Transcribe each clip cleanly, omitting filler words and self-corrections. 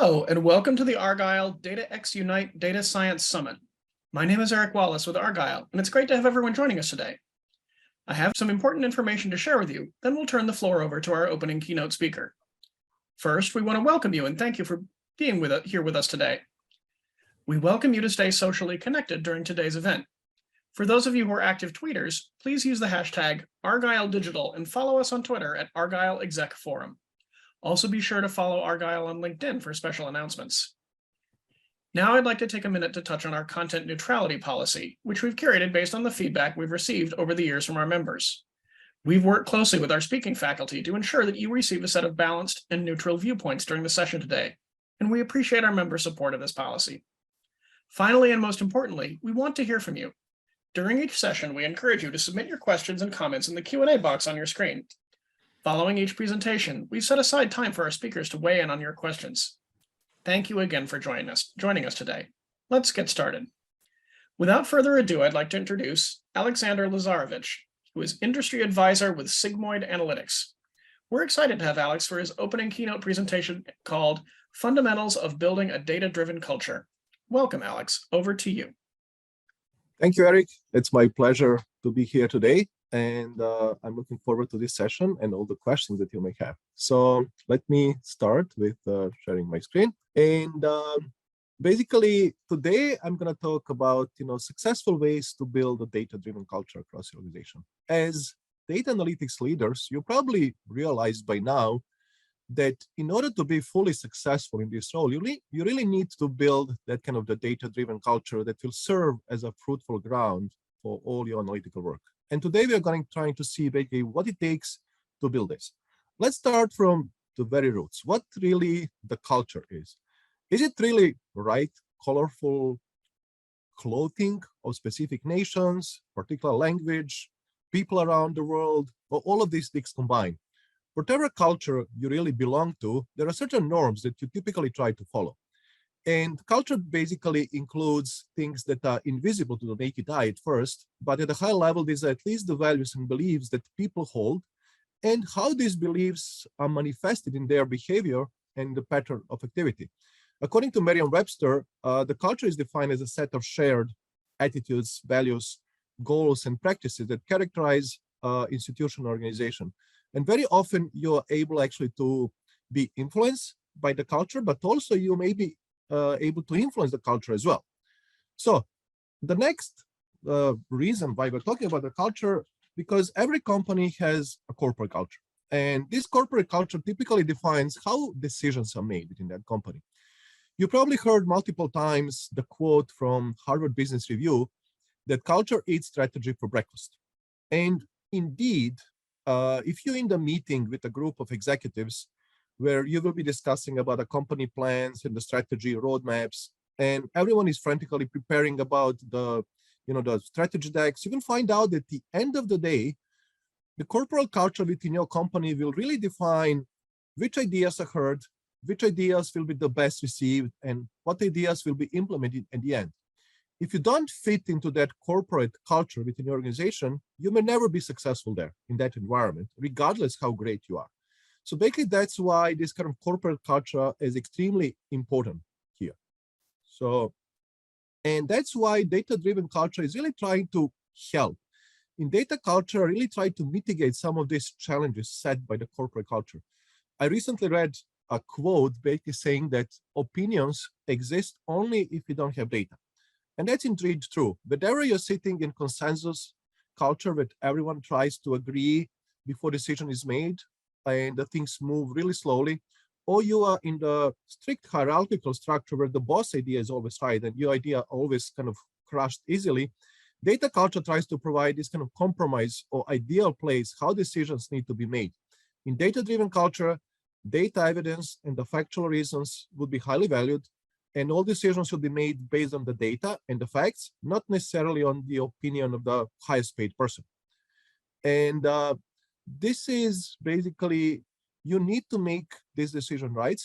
Hello, and welcome to the Argyle DataX Unite Data Science Summit. My name is Eric Wallace with Argyle, and it's great to have everyone joining us today. I have some important information to share with you, then we'll turn the floor over to our opening keynote speaker. First, we want to welcome you and thank you for being here with us today. We welcome you to stay socially connected during today's event. For those of you who are active tweeters, please use the hashtag ArgyleDigital and follow us on Twitter at ArgyleExecForum. Also be sure to follow Argyle on LinkedIn for special announcements. Now I'd like to take a minute to touch on our content neutrality policy, which we've curated based on the feedback we've received over the years from our members. We've worked closely with our speaking faculty to ensure that you receive a set of balanced and neutral viewpoints during the session today, and we appreciate our members' support of this policy. Finally, and most importantly, we want to hear from you. During each session, we encourage you to submit your questions and comments in the Q&A box on your screen. Following each presentation, we've set aside time for our speakers to weigh in on your questions. Thank you again for joining us today. Let's get started. Without further ado, I'd like to introduce Alexander Lazarevich, who is Industry Advisor with Sigmoid Analytics. We're excited to have Alex for his opening keynote presentation called Fundamentals of Building a Data-Driven Culture. Welcome, Alex. Over to you. Thank you, Eric. It's my pleasure to be here today. And I'm looking forward to this session and all the questions that you may have. So let me start with sharing my screen. And basically, today I'm going to talk about successful ways to build a data-driven culture across your organization. As data analytics leaders, you probably realized by now that in order to be fully successful in this role, you really need to build that kind of the data-driven culture that will serve as a fruitful ground for all your analytical work. And today we are trying to see basically what it takes to build this. Let's start from the very roots. What really the culture is? Is it really bright, colorful clothing of specific nations, particular language, people around the world, or all of these things combined? Whatever culture you really belong to, there are certain norms that you typically try to follow. And culture basically includes things that are invisible to the naked eye at first, but at a high level, these are at least the values and beliefs that people hold and how these beliefs are manifested in their behavior and the pattern of activity. According to Merriam-Webster, the culture is defined as a set of shared attitudes, values, goals, and practices that characterize institutional organization. And very often you're able actually to be influenced by the culture, but also you may be able to influence the culture as well. So the next reason why we're talking about the culture, because every company has a corporate culture. And this corporate culture typically defines how decisions are made within that company. You probably heard multiple times the quote from Harvard Business Review that culture eats strategy for breakfast. And indeed, if you're in the meeting with a group of executives where you will be discussing about the company plans and the strategy roadmaps, and everyone is frantically preparing about the strategy decks, you can find out that at the end of the day, the corporate culture within your company will really define which ideas are heard, which ideas will be the best received, and what ideas will be implemented at the end. If you don't fit into that corporate culture within your organization, you may never be successful there in that environment, regardless how great you are. So basically, that's why this kind of corporate culture is extremely important here. So, and that's why data-driven culture is really trying to help. In data culture, really try to mitigate some of these challenges set by the corporate culture. I recently read a quote basically saying that opinions exist only if you don't have data. And that's indeed true. Whenever you're sitting in consensus culture where everyone tries to agree before decision is made, and the things move really slowly, or you are in the strict hierarchical structure where the boss idea is always right and your idea always kind of crushed easily, data culture tries to provide this kind of compromise or ideal place how decisions need to be made. In data-driven culture, data evidence and the factual reasons would be highly valued, and all decisions should be made based on the data and the facts, not necessarily on the opinion of the highest paid person. And this is basically, you need to make this decision right.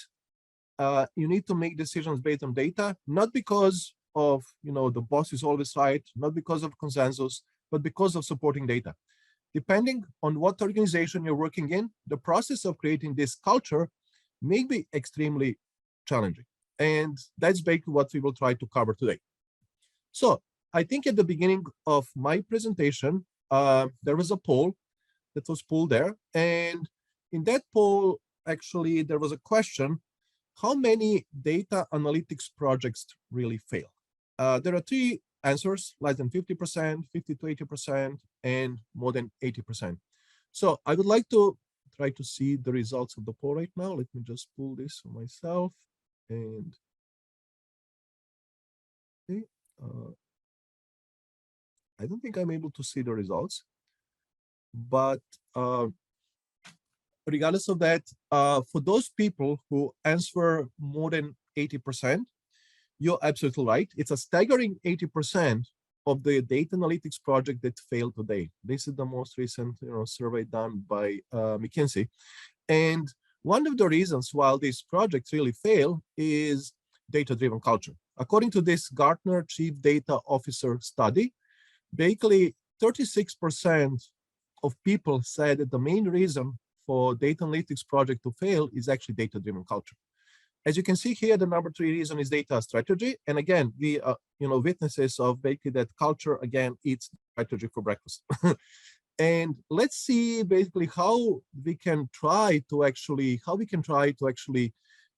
You need to make decisions based on data, not because of the boss is always right, not because of consensus, but because of supporting data. Depending on what organization you're working in, the process of creating this culture may be extremely challenging. And that's basically what we will try to cover today. So I think at the beginning of my presentation, there was a poll that was pulled there. And in that poll, actually, there was a question: how many data analytics projects really fail? There are three answers: less than 50%, 50 to 80%, and more than 80%. So I would like to try to see the results of the poll right now. Let me just pull this for myself. And okay, I don't think I'm able to see the results, but regardless of that, for those people who answer more than 80%, you're absolutely right. It's a staggering 80% of the data analytics project that failed today. This is the most recent survey done by McKinsey. And one of the reasons why these projects really fail is data-driven culture. According to this Gartner Chief Data Officer study, basically 36% of people said that the main reason for data analytics project to fail is actually data-driven culture. As you can see here, the number 3 reason is data strategy. And again, we are witnesses of basically that culture, again, eats strategy for breakfast. And let's see basically how we can try to actually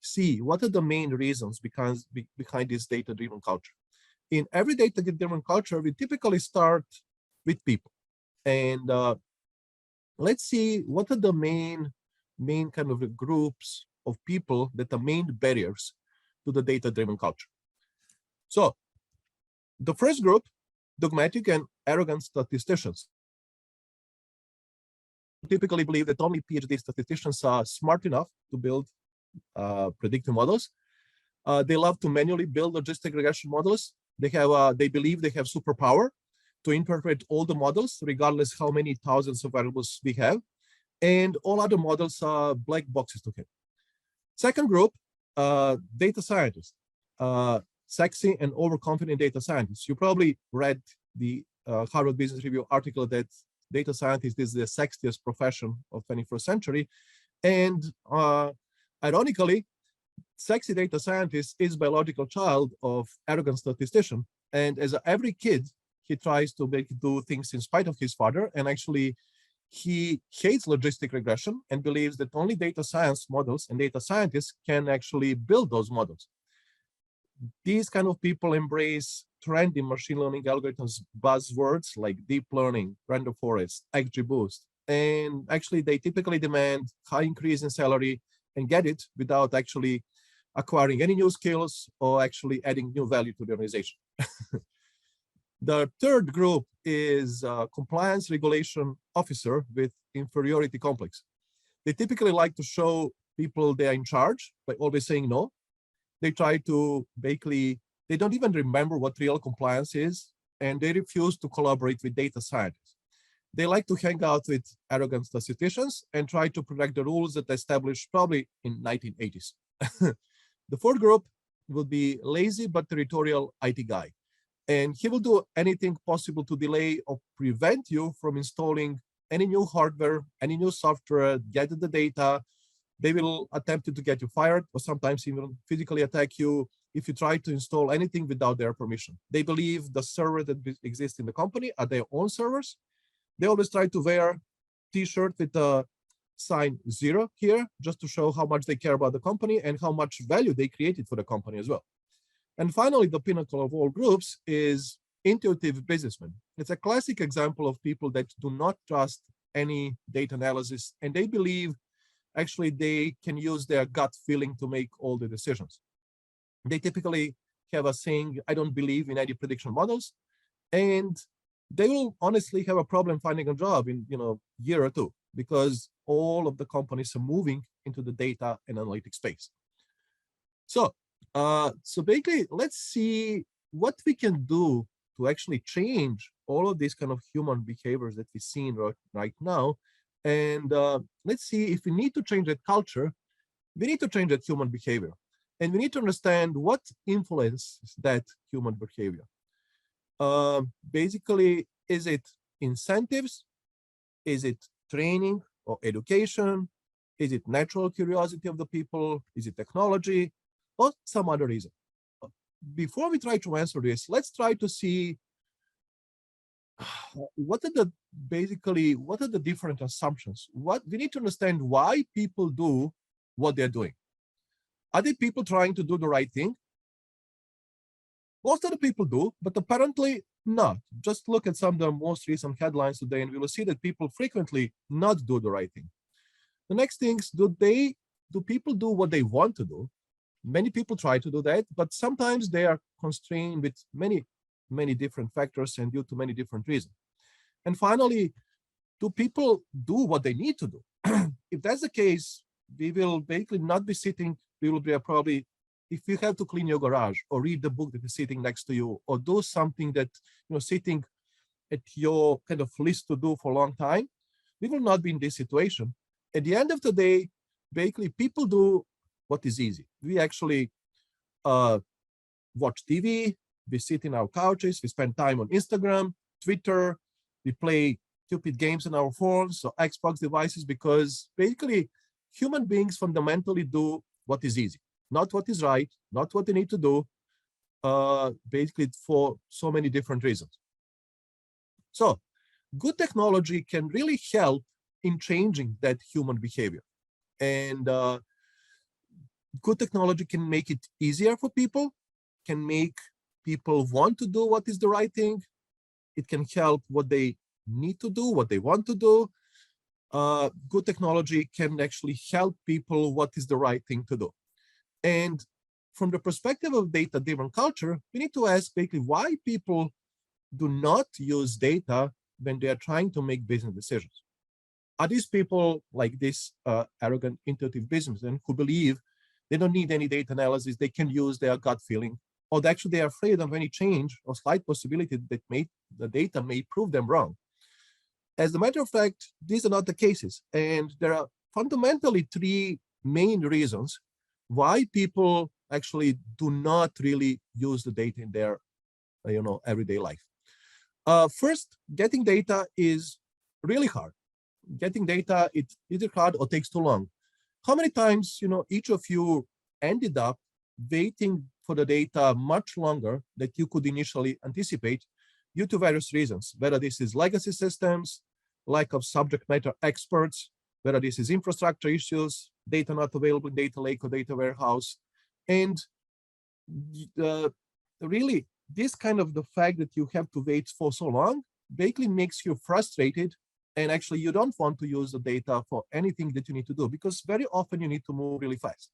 see what are the main reasons behind this data-driven culture. In every data-driven culture, we typically start with people. And let's see what are the main kind of groups of people that are main barriers to the data-driven culture. So the first group, dogmatic and arrogant statisticians. Typically believe that only PhD statisticians are smart enough to build predictive models. They love to manually build logistic regression models. They believe they have superpower to interpret all the models, regardless how many thousands of variables we have. And all other models are black boxes to him. Second group, data scientists, sexy and overconfident data scientists. You probably read the Harvard Business Review article that data scientist is the sexiest profession of 21st century. And ironically, sexy data scientist is biological child of arrogant statistician. And as every kid, he tries to do things in spite of his father. And actually, he hates logistic regression and believes that only data science models and data scientists can actually build those models. These kind of people embrace trendy machine learning algorithms buzzwords like deep learning, random forest, XGBoost. And actually, they typically demand high increase in salary and get it without actually acquiring any new skills or actually adding new value to the organization. The third group is compliance regulation officer with inferiority complex. They typically like to show people they are in charge by always saying no. They try to basically, they don't even remember what real compliance is, and they refuse to collaborate with data scientists. They like to hang out with arrogant statisticians and try to protect the rules that established probably in 1980s. The fourth group will be lazy but territorial IT guy. And he will do anything possible to delay or prevent you from installing any new hardware, any new software, get the data. They will attempt to get you fired or sometimes even physically attack you if you try to install anything without their permission. They believe the server that exists in the company are their own servers. They always try to wear t-shirt with a sign 0 here, just to show how much they care about the company and how much value they created for the company as well. And finally, the pinnacle of all groups is intuitive businessmen. It's a classic example of people that do not trust any data analysis, and they believe actually they can use their gut feeling to make all the decisions. They typically have a saying, I don't believe in any prediction models, and they will honestly have a problem finding a job in year or two, because all of the companies are moving into the data and analytics space. So basically, let's see what we can do to actually change all of these kind of human behaviors that we're seeing right now. And let's see if we need to change that culture, we need to change that human behavior. And we need to understand what influences that human behavior. Basically, is it incentives? Is it training or education? Is it natural curiosity of the people? Is it technology? or some other reason? Before we try to answer this, let's try to see what are the different assumptions? What we need to understand why people do what they're doing. Are they people trying to do the right thing? Most of the people do, but apparently not. Just look at some of the most recent headlines today, and we will see that people frequently not do the right thing. The next things, do people do what they want to do? Many people try to do that, but sometimes they are constrained with many different factors and due to many different reasons. And finally, do people do what they need to do? If that's the case, we will basically not be sitting, we will be probably, if you have to clean your garage or read the book that is sitting next to you or do something that, sitting at your kind of list to do for a long time, we will not be in this situation. At the end of the day, basically people do what is easy. We actually watch TV, we sit in our couches, we spend time on Instagram, Twitter, we play stupid games on our phones or Xbox devices, because basically human beings fundamentally do what is easy, not what is right, not what they need to do, basically for so many different reasons. So good technology can really help in changing that human behavior. And good technology can make it easier for people, can make people want to do what is the right thing. It can help what they need to do, what they want to do. Good technology can actually help people what is the right thing to do. And from the perspective of data-driven culture, we need to ask basically why people do not use data when they are trying to make business decisions. Are these people like this arrogant, intuitive businessmen who believe they don't need any data analysis, they can use their gut feeling, or actually they are afraid of any change or slight possibility that the data may prove them wrong? As a matter of fact, these are not the cases. And there are fundamentally three main reasons why people actually do not really use the data in their everyday life. First, getting data is really hard. Getting data, it's either hard or takes too long. How many times, each of you ended up waiting for the data much longer than you could initially anticipate due to various reasons, whether this is legacy systems, lack of subject matter experts, whether this is infrastructure issues, data not available in data lake or data warehouse. And really, this kind of the fact that you have to wait for so long basically makes you frustrated, and actually you don't want to use the data for anything that you need to do, because very often you need to move really fast.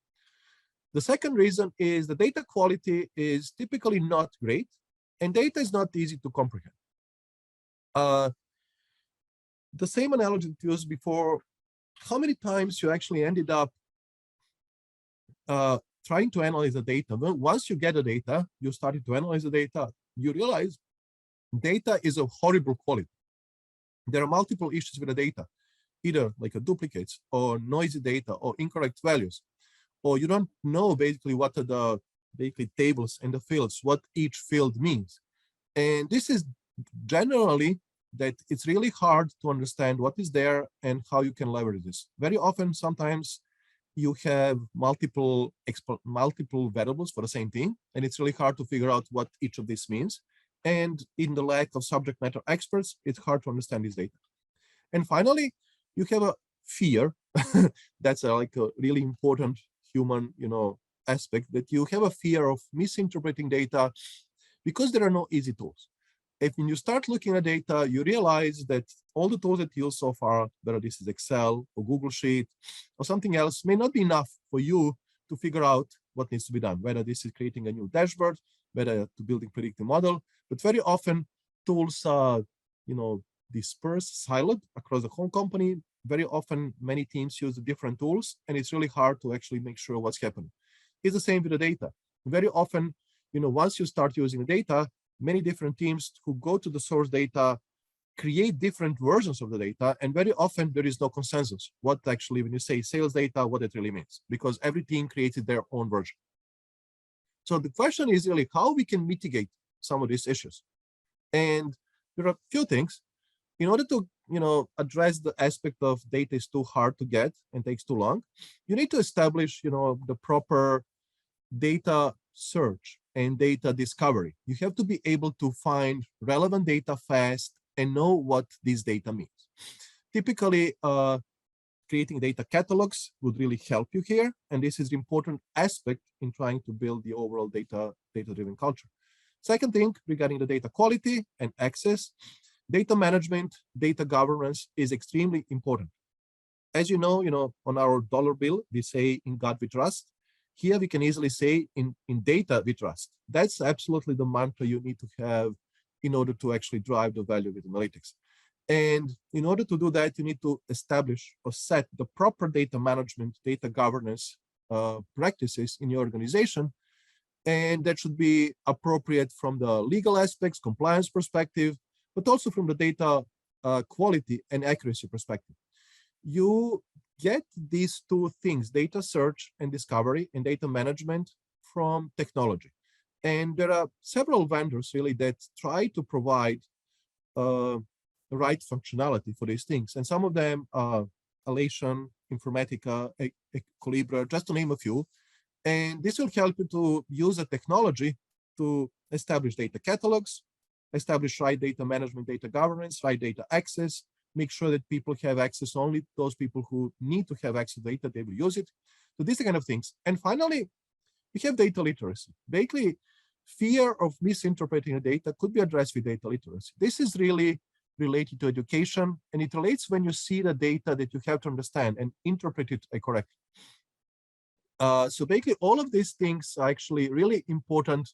The second reason is the data quality is typically not great, and data is not easy to comprehend. The same analogy that used before, how many times you actually ended up trying to analyze the data? Well, once you get the data, you started to analyze the data, you realize data is of horrible quality. There are multiple issues with the data, either like a duplicates or noisy data or incorrect values, or you don't know basically what are the tables and the fields, what each field means. And this is generally that it's really hard to understand what is there and how you can leverage this. Very often, sometimes you have multiple variables for the same thing, and it's really hard to figure out what each of these means. And in the lack of subject matter experts, it's hard to understand this data. And finally, you have a fear. That's like a really important human, aspect, that you have a fear of misinterpreting data because there are no easy tools. If when you start looking at data, you realize that all the tools that you use so far, whether this is Excel or Google Sheet or something else, may not be enough for you to figure out what needs to be done, whether this is creating a new dashboard, whether to building predictive model. But very often tools are, dispersed, siloed across the whole company. Very often many teams use different tools, and it's really hard to actually make sure what's happening. It's the same with the data. Very often, once you start using the data, many different teams who go to the source data create different versions of the data, and very often there is no consensus what actually, when you say sales data, what it really means, because every team created their own version. So the question is really how we can mitigate some of these issues. And there are a few things. In order to address the aspect of data is too hard to get and takes too long, you need to establish the proper data search and data discovery. You have to be able to find relevant data fast and know what this data means. Typically, creating data catalogs would really help you here. And this is an important aspect in trying to build the overall data-driven culture. Second thing, regarding the data quality and access, data management, data governance is extremely important. As you know, on our dollar bill, we say in God we trust. Here we can easily say in data we trust. That's absolutely the mantra you need to have in order to actually drive the value with analytics. And in order to do that, you need to establish or set the proper data management, data governance practices in your organization. And that should be appropriate from the legal aspects, compliance perspective, but also from the data quality and accuracy perspective. You get these two things, data search and discovery and data management, from technology. And there are several vendors really that try to provide the right functionality for these things. And some of them are Alation, Informatica, Colibra, just to name a few. And this will help you to use the technology to establish data catalogs, establish right data management, data governance, right data access, make sure that people have access, only those people who need to have access to data, they will use it. So these kind of things. And finally, we have data literacy. Basically, fear of misinterpreting the data could be addressed with data literacy. This is really related to education, and it relates when you see the data that you have to understand and interpret it correctly. So basically, all of these things are actually really important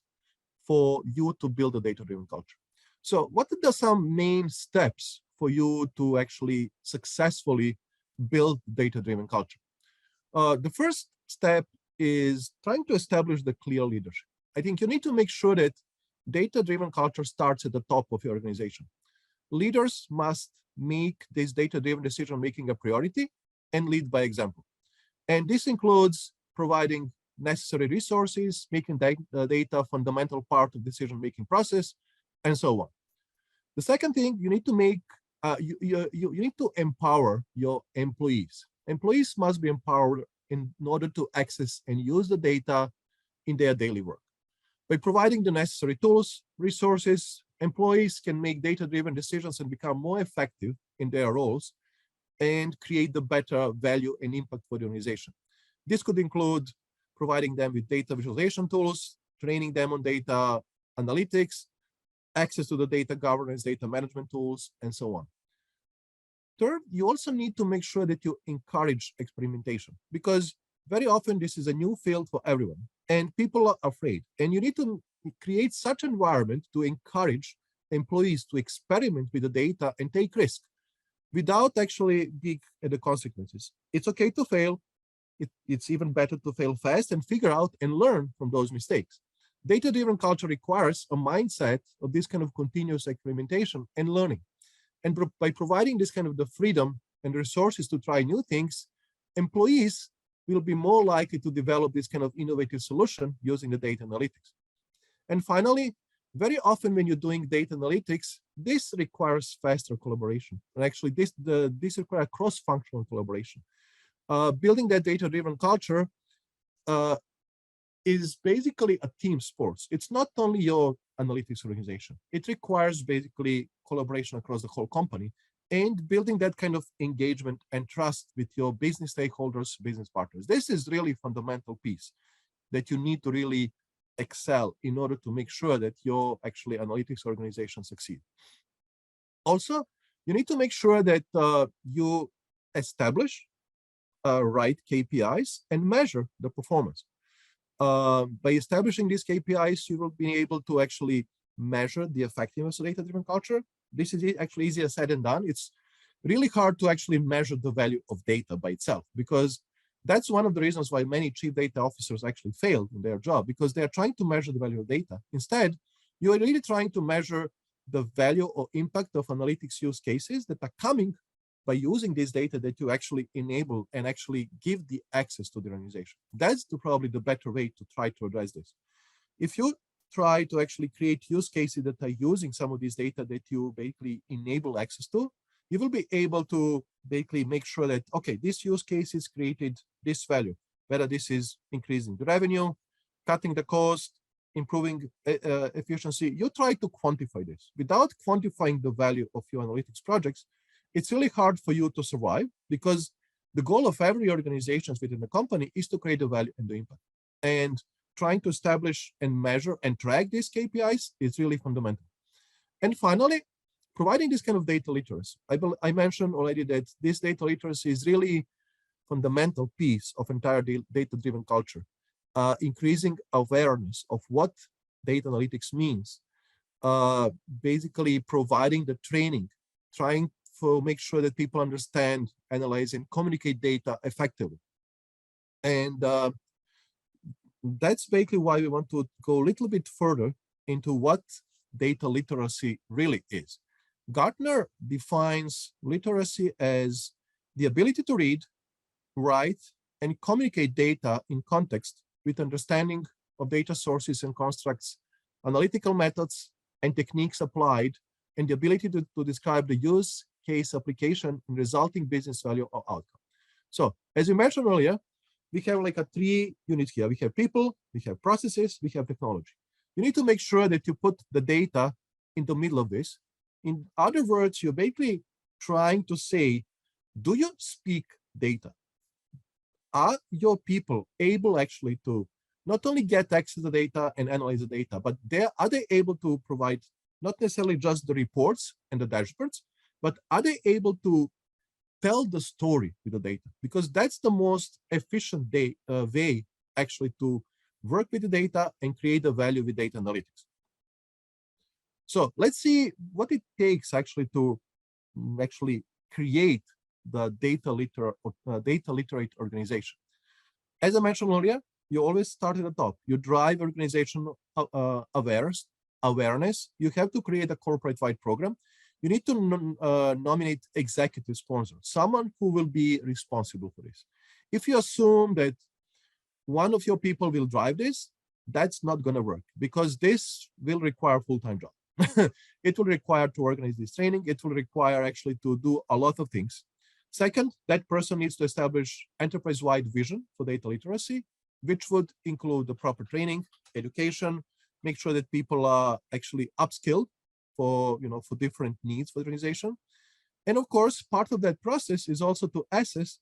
for you to build a data-driven culture. So what are some main steps for you to actually successfully build data-driven culture? The first step is trying to establish the clear leadership. I think you need to make sure that data-driven culture starts at the top of your organization. Leaders must make this data-driven decision-making a priority and lead by example. And this includes providing necessary resources, making data a fundamental part of decision-making process, and so on. The second thing, you need to make, you need to empower your employees. Employees must be empowered in order to access and use the data in their daily work. By providing the necessary tools, resources, employees can make data-driven decisions and become more effective in their roles and create the better value and impact for the organization. This could include providing them with data visualization tools, training them on data analytics, access to the data governance, data management tools, and so on. Third, you also need to make sure that you encourage experimentation, because very often this is a new field for everyone and people are afraid. And you need to create such an environment to encourage employees to experiment with the data and take risk without actually being at the consequences. It's okay to fail. It's even better to fail fast and figure out and learn from those mistakes. Data-driven culture requires a mindset of this kind of continuous experimentation and learning. And by providing this kind of the freedom and resources to try new things, employees will be more likely to develop this kind of innovative solution using the data analytics. And finally, very often when you're doing data analytics, this requires faster collaboration. And actually, this requires cross-functional collaboration. Building that data-driven culture is basically a team sport. It's not only your analytics organization. It requires basically collaboration across the whole company and building that kind of engagement and trust with your business stakeholders, business partners. This is really a fundamental piece that you need to really excel in order to make sure that your actually analytics organization succeed. Also, you need to make sure that you establish right KPIs and measure the performance. By establishing these KPIs, you will be able to actually measure the effectiveness of data-driven culture. This is actually easier said than done. It's really hard to actually measure the value of data by itself, because that's one of the reasons why many chief data officers actually fail in their job, because they're trying to measure the value of data. Instead, you are really trying to measure the value or impact of analytics use cases that are coming by using this data that you actually enable and actually give the access to the organization. That's probably the better way to try to address this. If you try to actually create use cases that are using some of this data that you basically enable access to, you will be able to basically make sure that, okay, this use case is created this value, whether this is increasing the revenue, cutting the cost, improving efficiency. You try to quantify this. Without quantifying the value of your analytics projects, it's really hard for you to survive, because the goal of every organization within the company is to create the value and the impact. And trying to establish and measure and track these KPIs is really fundamental. And finally, providing this kind of data literacy. I mentioned already that this data literacy is really fundamental piece of entire data-driven culture, increasing awareness of what data analytics means, basically providing the training, trying to make sure that people understand, analyze, and communicate data effectively. And that's basically why we want to go a little bit further into what data literacy really is. Gartner defines literacy as the ability to read, write, and communicate data in context with understanding of data sources and constructs, analytical methods and techniques applied, and the ability to describe the use case application and resulting business value or outcome. So as we mentioned earlier, we have like a 3 units here. We have people, we have processes, we have technology. You need to make sure that you put the data in the middle of this. In other words, you're basically trying to say, do you speak data? Are your people able actually to not only get access to the data and analyze the data, but are they able to provide not necessarily just the reports and the dashboards, but are they able to tell the story with the data? Because that's the most efficient way actually to work with the data and create the value with data analytics. So let's see what it takes actually to create the data literate organization. As I mentioned earlier, you always start at the top. You drive organizational awareness. You have to create a corporate-wide program. You need to nominate executive sponsor, someone who will be responsible for this. If you assume that one of your people will drive this, that's not going to work, because this will require a full-time job. It will require to organize this training. It will require actually to do a lot of things. Second, that person needs to establish enterprise-wide vision for data literacy, which would include the proper training, education, make sure that people are actually upskilled for different needs for the organization. And of course, part of that process is also to assess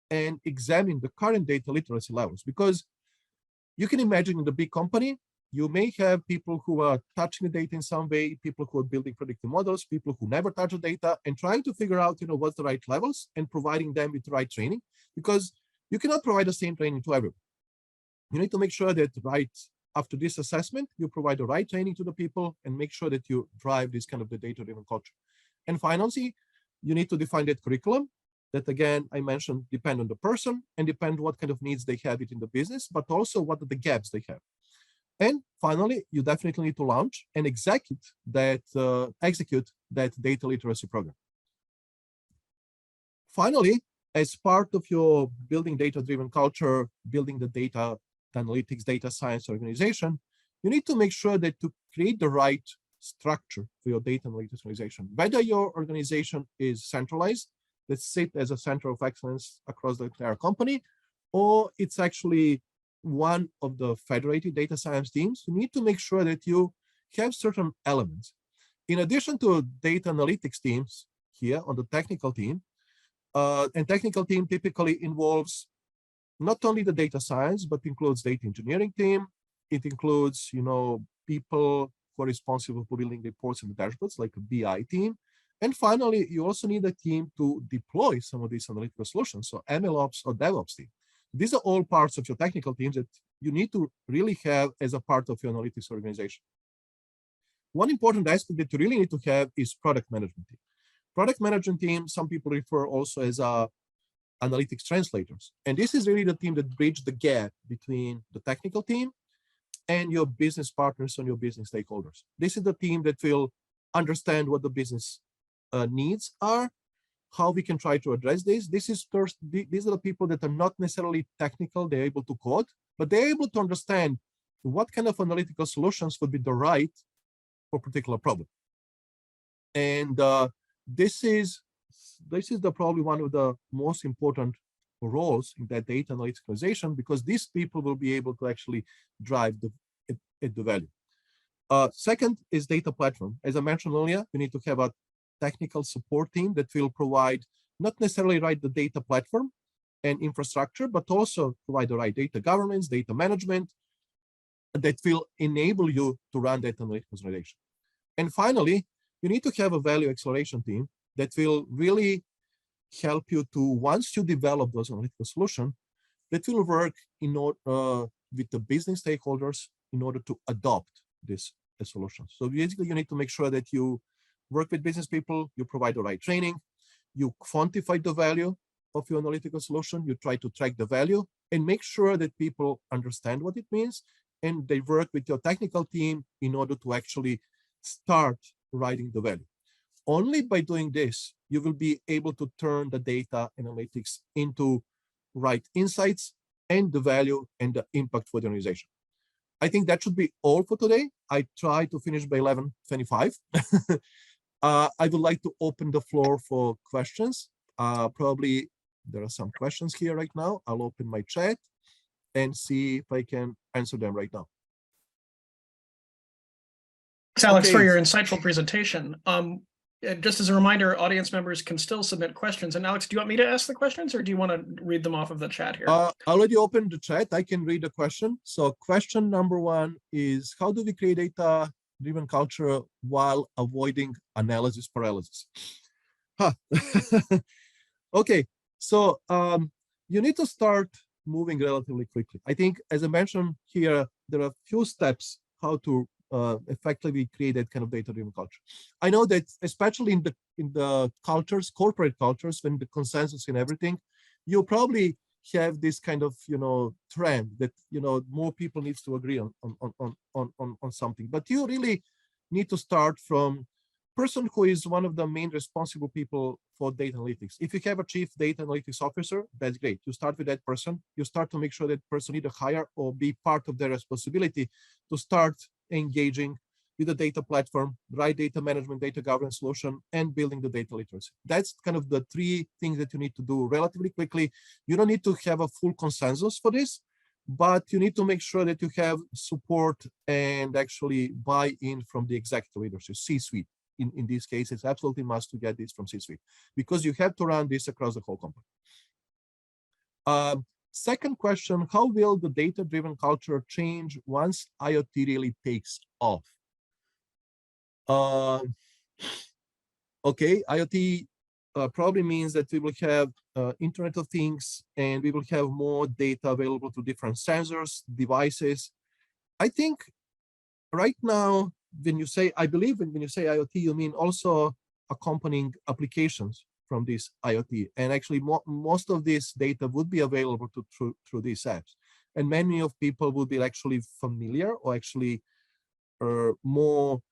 and examine the current data literacy levels, because you can imagine in the big company, you may have people who are touching the data in some way, people who are building predictive models, people who never touch the data, and trying to figure out, what's the right levels and providing them with the right training, because you cannot provide the same training to everyone. You need to make sure that right after this assessment, you provide the right training to the people and make sure that you drive this kind of the data-driven culture. And finally, you need to define that curriculum that, again, I mentioned, depend on the person and depend what kind of needs they have it in the business, but also what are the gaps they have. And finally, you definitely need to launch and execute that data literacy program. Finally, as part of your building data-driven culture, building the data analytics, data science organization, you need to make sure that to create the right structure for your data analytics organization. Whether your organization is centralized, that sit as a center of excellence across the entire company, or it's actually one of the federated data science teams, you need to make sure that you have certain elements. In addition to data analytics teams here on the technical team, and technical team typically involves not only the data science, but includes data engineering team. It includes, people who are responsible for building reports and dashboards, like a BI team. And finally, you also need a team to deploy some of these analytical solutions, so MLOps or DevOps team. These are all parts of your technical teams that you need to really have as a part of your analytics organization. One important aspect that you really need to have is product management team. Product management team, some people refer also as analytics translators. And this is really the team that bridges the gap between the technical team and your business partners and your business stakeholders. This is the team that will understand what the business needs are, how we can try to address this. These are the people that are not necessarily technical, they're able to code, but they're able to understand what kind of analytical solutions would be the right for a particular problem. And this is probably one of the most important roles in that data analytics organization, because these people will be able to actually drive the value. Second is data platform. As I mentioned earlier, you need to have a technical support team that will provide not necessarily write the data platform and infrastructure, but also provide the right data governance, data management that will enable you to run data analytics organization. And finally, you need to have a value acceleration team that will really help you to, once you develop those analytical solutions, that will work in order with the business stakeholders in order to adopt this solution. So basically, you need to make sure that you work with business people, you provide the right training, you quantify the value of your analytical solution, you try to track the value, and make sure that people understand what it means, and they work with your technical team in order to actually start writing the value. Only by doing this, you will be able to turn the data analytics into right insights and the value and the impact for the organization. I think that should be all for today. I try to finish by 11:25. I would like to open the floor for questions. Probably there are some questions here right now. I'll open my chat and see if I can answer them right now. Thanks, Alex, for your insightful presentation. Just as a reminder, audience members can still submit questions. And Alex, do you want me to ask the questions, or do you want to read them off of the chat here? I already opened the chat. I can read the question. So question number one is, how do we create data-driven culture while avoiding analysis paralysis? Huh. Okay, so you need to start moving relatively quickly. I think, as I mentioned here, there are a few steps how to effectively create that kind of data-driven culture. I know that especially in the cultures, corporate cultures, when the consensus in everything, you probably have this kind of trend that more people needs to agree on something. But you really need to start from person who is one of the main responsible people for data analytics. If you have a chief data analytics officer, that's great. You start with that person. You start to make sure that person either hire or be part of their responsibility to start engaging with the data platform, right data management, data governance solution, and building the data literacy. That's kind of the three things that you need to do relatively quickly. You don't need to have a full consensus for this, but you need to make sure that you have support and actually buy-in from the executive leadership, C-suite. In this case, it's absolutely must to get this from C-suite, because you have to run this across the whole company. Second question, how will the data-driven culture change once IoT really takes off? Okay, IoT probably means that we will have Internet of Things, and we will have more data available to different sensors, devices. I think right now, when you say, I believe when you say IoT, you mean also accompanying applications from this IoT. And actually, most of this data would be available through these apps. And many of people would be actually familiar or actually more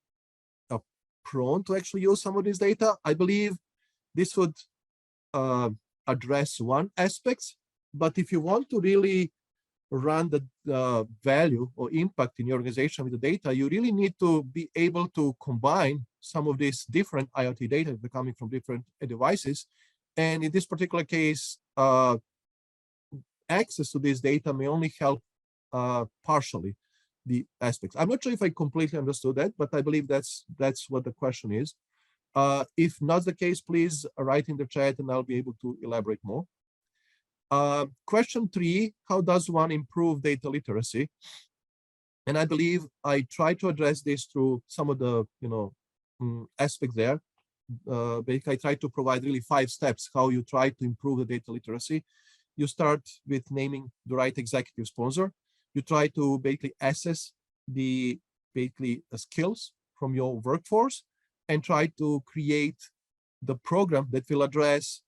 prone to actually use some of this data. I believe this would address one aspect. But if you want to really run the value or impact in your organization with the data, you really need to be able to combine some of these different IoT data that are coming from different devices. And in this particular case, access to this data may only help partially the aspects. I'm not sure if I completely understood that, but I believe that's what the question is. If not the case, please write in the chat and I'll be able to elaborate more. Question 3, how does one improve data literacy? And I believe I try to address this through some of the aspects there. Basically, I try to provide really 5 steps how you try to improve the data literacy. You start with naming the right executive sponsor. You try to basically assess the skills from your workforce and try to create the program that will address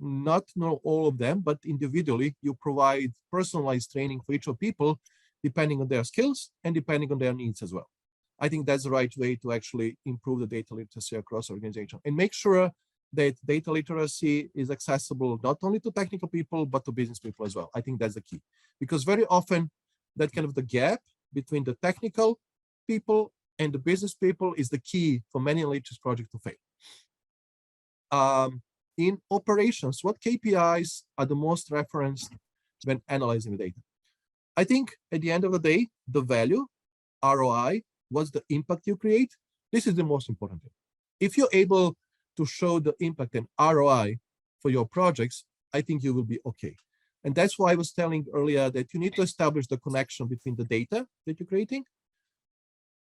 not all of them, but individually. You provide personalized training for each of people, depending on their skills and depending on their needs as well. I think that's the right way to actually improve the data literacy across the organization, and make sure that data literacy is accessible not only to technical people, but to business people as well. I think that's the key, because very often that kind of the gap between the technical people and the business people is the key for many analytics projects to fail. in operations, what KPIs are the most referenced when analyzing the data? I think at the end of the day, the value, ROI, what's the impact you create? This is the most important thing. If you're able to show the impact and ROI for your projects, I think you will be okay. And that's why I was telling earlier that you need to establish the connection between the data that you're creating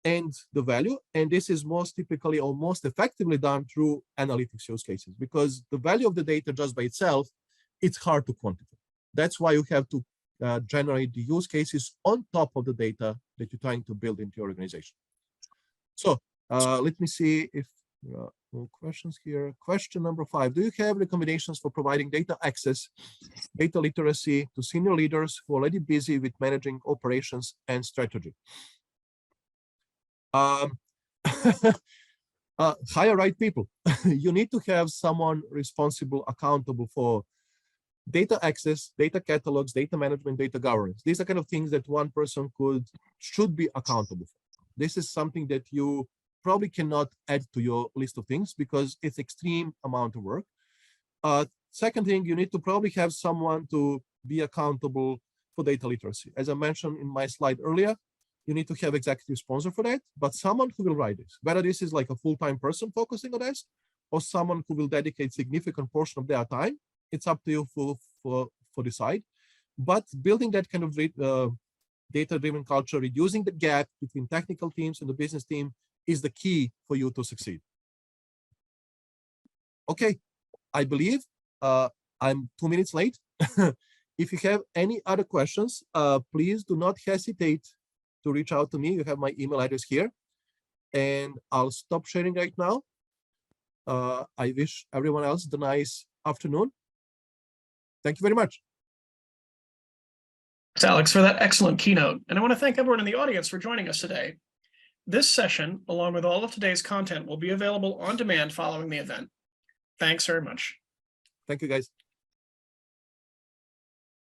and the value. And this is most typically or most effectively done through analytics use cases, because the value of the data just by itself, it's hard to quantify. That's why you have to generate the use cases on top of the data that you're trying to build into your organization. So let me see if there are more questions here. Question number 5. Do you have recommendations for providing data access, data literacy to senior leaders who are already busy with managing operations and strategy? Hire right people. You need to have someone responsible, accountable for data access, data catalogs, data management, data governance. These are kind of things that one person should be accountable for. This is something that you probably cannot add to your list of things because it's extreme amount of work. Second thing, you need to probably have someone to be accountable for data literacy. As I mentioned in my slide earlier, you need to have executive sponsor for that, but someone who will write this, whether this is like a full-time person focusing on this or someone who will dedicate significant portion of their time. It's up to you for decide. But building that kind of data-driven culture, reducing the gap between technical teams and the business team is the key for you to succeed. Okay, I believe I'm 2 minutes late. If you have any other questions, please do not hesitate to reach out to me. You have my email address here. And I'll stop sharing right now. I wish everyone else a nice afternoon. Thank you very much. Thanks, Alex, for that excellent keynote. And I want to thank everyone in the audience for joining us today. This session, along with all of today's content, will be available on demand following the event. Thanks very much. Thank you, guys.